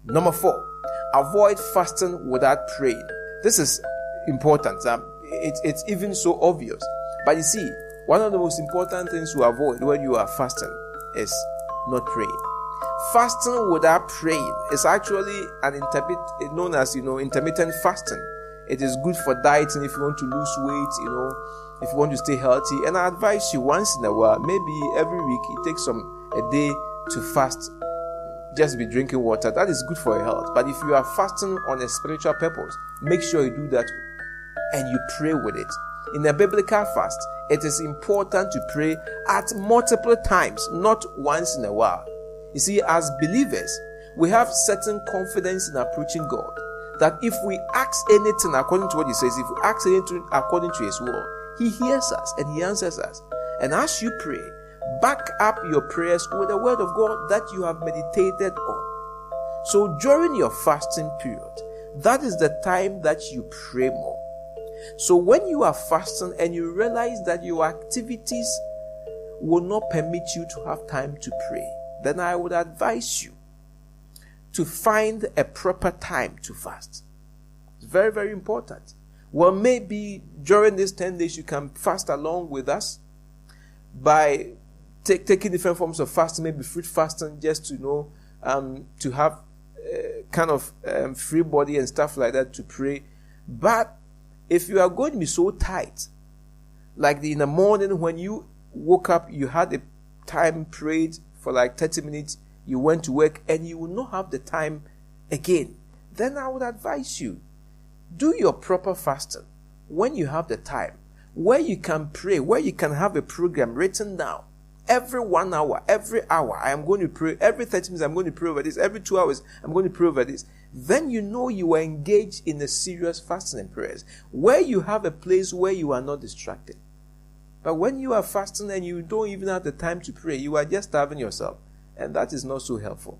Number 4, avoid fasting without praying. This is important. It's even so obvious. But you see, one of the most important things to avoid when you are fasting is not praying. Fasting without praying is actually known as intermittent fasting. It is good for dieting if you want to lose weight, if you want to stay healthy. And I advise you once in a while, maybe every week, it takes a day to fast. Just be drinking water. That is good for your health. But if you are fasting on a spiritual purpose, make sure you do that and you pray with it. In a biblical fast, it is important to pray at multiple times, not once in a while. You see, as believers, we have certain confidence in approaching God, that if we ask anything according to what He says, if we ask anything according to His will, He hears us and He answers us. And as you pray, back up your prayers with the word of God that you have meditated on. So during your fasting period, that is the time that you pray more. So when you are fasting and you realize that your activities will not permit you to have time to pray, then I would advise you to find a proper time to fast. It's very, very important. Well, maybe during these 10 days you can fast along with us by taking different forms of fasting, maybe fruit fasting, just to to have kind of free body and stuff like that to pray. But if you are going to be so tight, like in the morning when you woke up, you had a time prayed for like 30 minutes, you went to work and you will not have the time again, then I would advise you, do your proper fasting when you have the time, where you can pray, where you can have a program written down. Every 1 hour, every hour, I am going to pray. Every 30 minutes, I'm going to pray over this. Every 2 hours, I'm going to pray over this. Then you know you are engaged in a serious fasting and prayers, where you have a place where you are not distracted. But when you are fasting and you don't even have the time to pray, you are just starving yourself. And that is not so helpful.